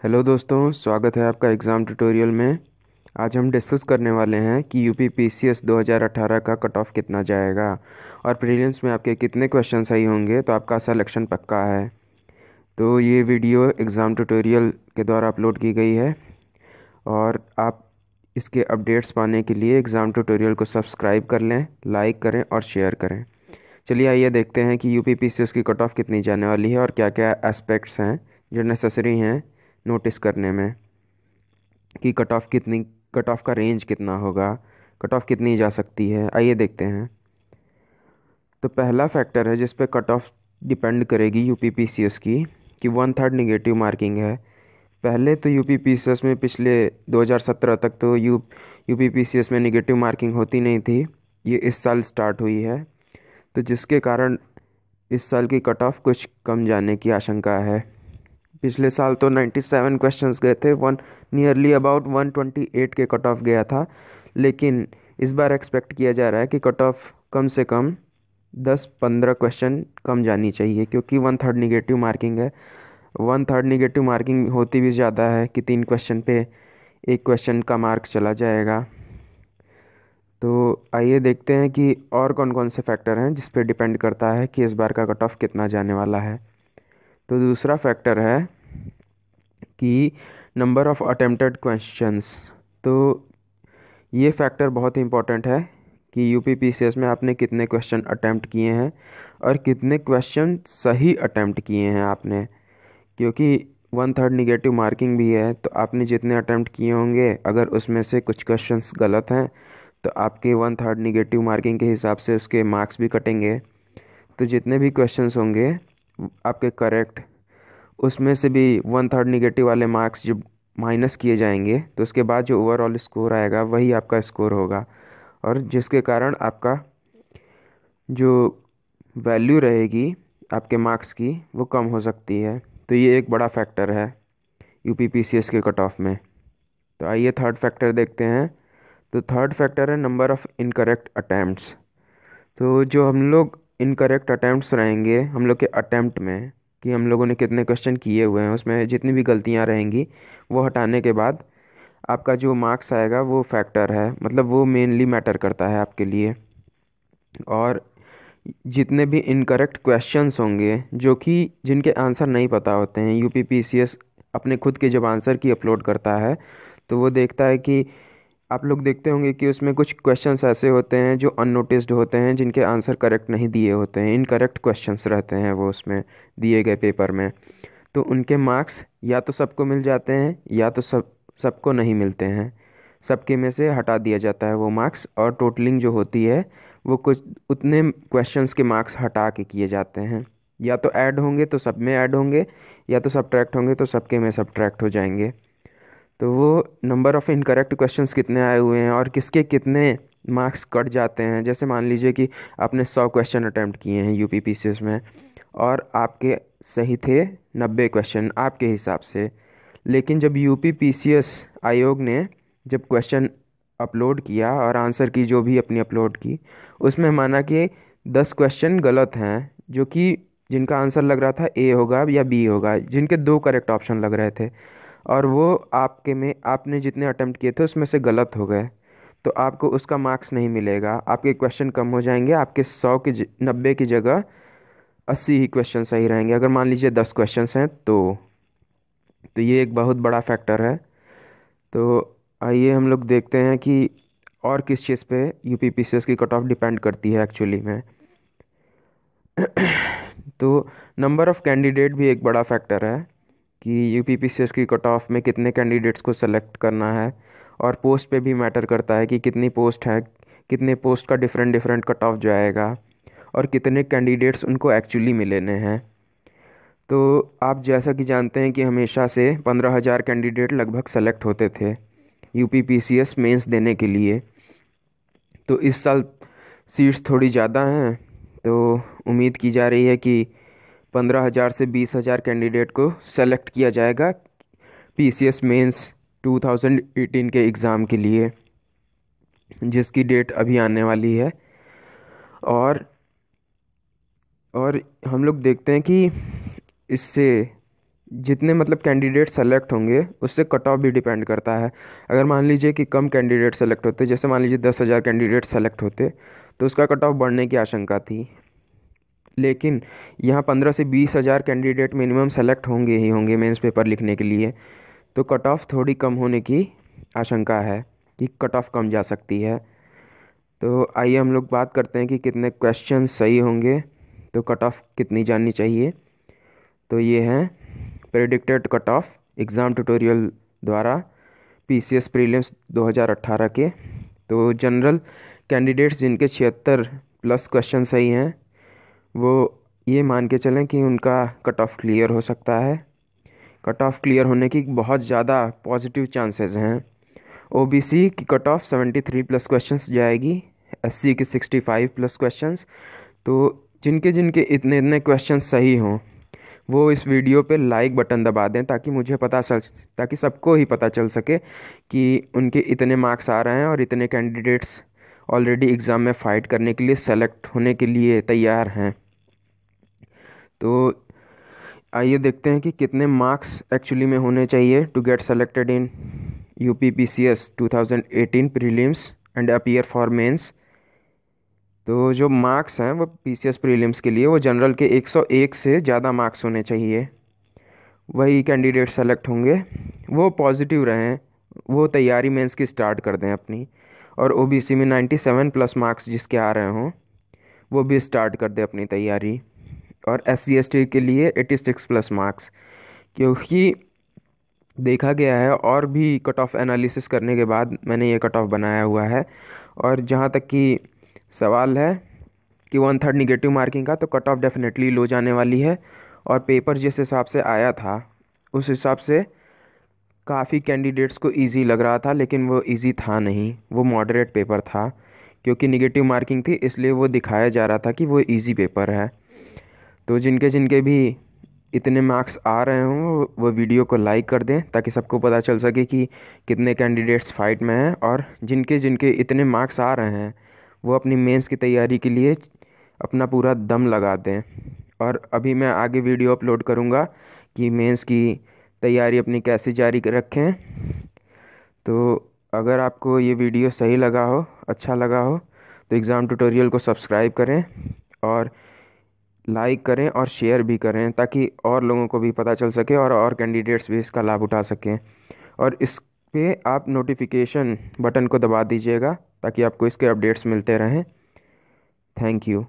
Hello दोस्तों, स्वागत है आपका एग्ज़ाम ट्यूटोरियल में। आज हम डिस्कस करने वाले हैं कि यूपी पीसीएस 2018 का कट ऑफ कितना जाएगा और प्रीलिम्स में आपके कितने क्वेश्चन सही होंगे तो आपका सिलेक्शन पक्का है। तो ये वीडियो एग्ज़ाम ट्यूटोरियल के द्वारा अपलोड की गई है और आप इसके अपडेट्स पाने के लिए एग्ज़ाम ट्यूटोरियल को सब्सक्राइब कर लें, लाइक करें और शेयर करें। चलिए आइए देखते हैं कि यूपी पीसीएस की कट ऑफ कितनी जाने वाली है और क्या क्या एस्पेक्ट्स हैं जो नेसेसरी हैं नोटिस करने में कि कट ऑफ का रेंज कितना होगा, कट ऑफ कितनी जा सकती है। आइए देखते हैं। तो पहला फैक्टर है जिस पे कट ऑफ डिपेंड करेगी यूपी पीसीएस की कि 1/3 निगेटिव मार्किंग है। पहले तो यूपी पीसीएस में पिछले 2017 तक तो यूपी पीसीएस में निगेटिव मार्किंग होती नहीं थी। ये इस साल स्टार्ट हुई है, तो जिसके कारण इस साल की कट ऑफ कुछ कम जाने की आशंका है। पिछले साल तो 97 क्वेश्चंस गए थे, वन नियरली अबाउट 128 के कट ऑफ गया था। लेकिन इस बार एक्सपेक्ट किया जा रहा है कि कट ऑफ कम से कम 10-15 क्वेश्चन कम जानी चाहिए, क्योंकि 1/3 निगेटिव मार्किंग है। 1/3 निगेटिव मार्किंग होती भी ज़्यादा है कि 3 क्वेश्चन पे एक क्वेश्चन का मार्क चला जाएगा। तो आइए देखते हैं कि और कौन कौन से फैक्टर हैं जिस पे डिपेंड करता है कि इस बार का कट ऑफ कितना जाने वाला है। तो दूसरा फैक्टर है कि नंबर ऑफ़ अटेम्प्टेड क्वेश्चंस। तो ये फैक्टर बहुत ही इंपॉर्टेंट है कि यूपी पीसीएस में आपने कितने क्वेश्चन अटेम्प्ट किए हैं और कितने क्वेश्चन सही अटेम्प्ट किए हैं आपने। क्योंकि 1/3 निगेटिव मार्किंग भी है, तो आपने जितने अटेम्प्ट किए होंगे अगर उसमें से कुछ क्वेश्चंस गलत हैं तो आपके 1/3 निगेटिव मार्किंग के हिसाब से उसके मार्क्स भी कटेंगे। तो जितने भी क्वेश्चंस होंगे आपके करेक्ट, उसमें से भी 1/3 निगेटिव वाले मार्क्स जब माइनस किए जाएंगे तो उसके बाद जो ओवरऑल स्कोर आएगा वही आपका स्कोर होगा, और जिसके कारण आपका जो वैल्यू रहेगी आपके मार्क्स की वो कम हो सकती है। तो ये एक बड़ा फैक्टर है यूपी पीसीएस के कट ऑफ में। तो आइए थर्ड फैक्टर देखते हैं। तो थर्ड फैक्टर है नंबर ऑफ़ इनकरेक्ट अटैम्प्ट्स। तो जो हम लोग इनकरेक्ट अटैम्प्ट्स रहेंगे हम लोग के अटैम्प्ट में, कि हम लोगों ने कितने क्वेश्चन किए हुए हैं, उसमें जितनी भी गलतियां रहेंगी वो हटाने के बाद आपका जो मार्क्स आएगा वो फैक्टर है, मतलब वो मेनली मैटर करता है आपके लिए। और जितने भी इनकरेक्ट क्वेश्चंस होंगे जो कि जिनके आंसर नहीं पता होते हैं, यूपी पीसीएस अपने खुद के जब आंसर की अपलोड करता है तो वो देखता है कि आप लोग देखते होंगे कि उसमें कुछ क्वेश्चंस ऐसे होते हैं जो अननोटिस्ड होते हैं, जिनके आंसर करेक्ट नहीं दिए होते हैं, इनकरेक्ट क्वेश्चंस रहते हैं वो उसमें दिए गए पेपर में। तो उनके मार्क्स या तो सबको मिल जाते हैं या तो सबको नहीं मिलते हैं। सबके में से हटा दिया जाता है वो मार्क्स, और टोटलिंग जो होती है वो कुछ उतने क्वेश्चंस के मार्क्स हटा के किए जाते हैं। या तो ऐड होंगे तो सब में ऐड होंगे, या तो सब्ट्रैक्ट होंगे तो सबके में सब्ट्रैक्ट हो जाएंगे। तो वो नंबर ऑफ़ इनकरेक्ट क्वेश्चंस कितने आए हुए हैं और किसके कितने मार्क्स कट जाते हैं। जैसे मान लीजिए कि आपने 100 क्वेश्चन अटैम्प्ट किए हैं यूपी पीसीएस में और आपके सही थे 90 क्वेश्चन आपके हिसाब से। लेकिन जब यूपी पीसीएस आयोग ने जब क्वेश्चन अपलोड किया और आंसर की जो भी अपनी अपलोड की, उसमें माना कि 10 क्वेश्चन गलत हैं, जो कि जिनका आंसर लग रहा था ए होगा या बी होगा, जिनके दो करेक्ट ऑप्शन लग रहे थे, और वो आपके में आपने जितने अटेम्प्ट किए थे उसमें से गलत हो गए, तो आपको उसका मार्क्स नहीं मिलेगा। आपके क्वेश्चन कम हो जाएंगे, आपके 90 की जगह 80 ही क्वेश्चन सही रहेंगे, अगर मान लीजिए 10 क्वेश्चंस हैं तो ये एक बहुत बड़ा फैक्टर है। तो आइए हम लोग देखते हैं कि और किस चीज़ पे यूपी पीसीएस की कट ऑफ डिपेंड करती है एक्चुअली में। तो नंबर ऑफ़ कैंडिडेट भी एक बड़ा फैक्टर है कि यूपी पीसीएस की कट ऑफ में कितने कैंडिडेट्स को सेलेक्ट करना है, और पोस्ट पे भी मैटर करता है कि कितनी पोस्ट है, कितने पोस्ट का डिफरेंट डिफरेंट कट ऑफ जाएगा और कितने कैंडिडेट्स उनको एक्चुअली मिलने हैं। तो आप जैसा कि जानते हैं कि हमेशा से 15,000 कैंडिडेट लगभग सेलेक्ट होते थे यूपी पीसीएस मेंस देने के लिए। तो इस साल सीट्स थोड़ी ज़्यादा हैं, तो उम्मीद की जा रही है कि 15,000 से 20,000 कैंडिडेट को सेलेक्ट किया जाएगा पीसीएस मेंस 2018 के एग्ज़ाम के लिए, जिसकी डेट अभी आने वाली है। और हम लोग देखते हैं कि इससे जितने मतलब कैंडिडेट सेलेक्ट होंगे उससे कट ऑफ भी डिपेंड करता है। अगर मान लीजिए कि कम कैंडिडेट सेलेक्ट होते, जैसे मान लीजिए 10,000 कैंडिडेट सेलेक्ट होते, तो उसका कट ऑफ बढ़ने की आशंका थी। लेकिन यहाँ 15 से 20,000 कैंडिडेट मिनिमम सेलेक्ट होंगे ही होंगे मेंस पेपर लिखने के लिए, तो कट ऑफ थोड़ी कम होने की आशंका है कि कट ऑफ कम जा सकती है। तो आइए हम लोग बात करते हैं कि कितने क्वेश्चन सही होंगे, तो कट ऑफ कितनी जाननी चाहिए। तो ये हैं predicted cut off exam tutorial द्वारा पीसीएस प्रीलिम्स 2018 के। तो जनरल कैंडिडेट्स जिनके 76+ क्वेश्चन सही हैं, वो ये मान के चलें कि उनका कट ऑफ क्लियर हो सकता है। कट ऑफ क्लियर होने की बहुत ज़्यादा पॉजिटिव चांसेस हैं। ओबीसी की कट ऑफ 73+ क्वेश्चंस जाएगी, एससी की 65+ क्वेश्चंस। तो जिनके जिनके इतने इतने क्वेश्चंस सही हों, वो इस वीडियो पे लाइक बटन दबा दें, ताकि मुझे पता चल ताकि सबको ही पता चल सके कि उनके इतने मार्क्स आ रहे हैं और इतने कैंडिडेट्स ऑलरेडी एग्ज़ाम में फ़ाइट करने के लिए सेलेक्ट होने के लिए तैयार हैं। तो आइए देखते हैं कि कितने मार्क्स एक्चुअली में होने चाहिए to get selected in UP PCS 2018 prelims and appear for mains. तो जो मार्क्स हैं वो पीसीएस प्रीलिम्स के लिए वो जनरल के 101 से ज़्यादा मार्क्स होने चाहिए, वही कैंडिडेट सेलेक्ट होंगे। वो पॉजिटिव रहें, वो तैयारी मेंस की स्टार्ट कर दें अपनी। और ओबीसी में 97+ मार्क्स जिसके आ रहे हों, वो भी स्टार्ट कर दे अपनी तैयारी। और SC/ST के लिए 86+ मार्क्स, क्योंकि देखा गया है और भी कट ऑफ एनालिसिस करने के बाद मैंने ये कट ऑफ बनाया हुआ है। और जहाँ तक कि सवाल है कि 1/3 निगेटिव मार्किंग का, तो कट ऑफ डेफिनेटली लो जाने वाली है। और पेपर जिस हिसाब से आया था उस हिसाब से काफ़ी कैंडिडेट्स को इजी लग रहा था, लेकिन वो इजी था नहीं, वो मॉडरेट पेपर था। क्योंकि निगेटिव मार्किंग थी इसलिए वो दिखाया जा रहा था कि वो इजी पेपर है। तो जिनके जिनके भी इतने मार्क्स आ रहे हों वो वीडियो को लाइक कर दें, ताकि सबको पता चल सके कि कितने कैंडिडेट्स फाइट में हैं। और जिनके जिनके इतने मार्क्स आ रहे हैं वो अपनी मेंस की तैयारी के लिए अपना पूरा दम लगा दें। और अभी मैं आगे वीडियो अपलोड करूँगा कि मेंस की तैयारी अपनी कैसे जारी रखें। तो अगर आपको ये वीडियो सही लगा हो, अच्छा लगा हो, तो एग्ज़ाम ट्यूटोरियल को सब्सक्राइब करें और लाइक करें और शेयर भी करें, ताकि और लोगों को भी पता चल सके और कैंडिडेट्स भी इसका लाभ उठा सकें। और इस पे आप नोटिफिकेशन बटन को दबा दीजिएगा ताकि आपको इसके अपडेट्स मिलते रहें। Thank you.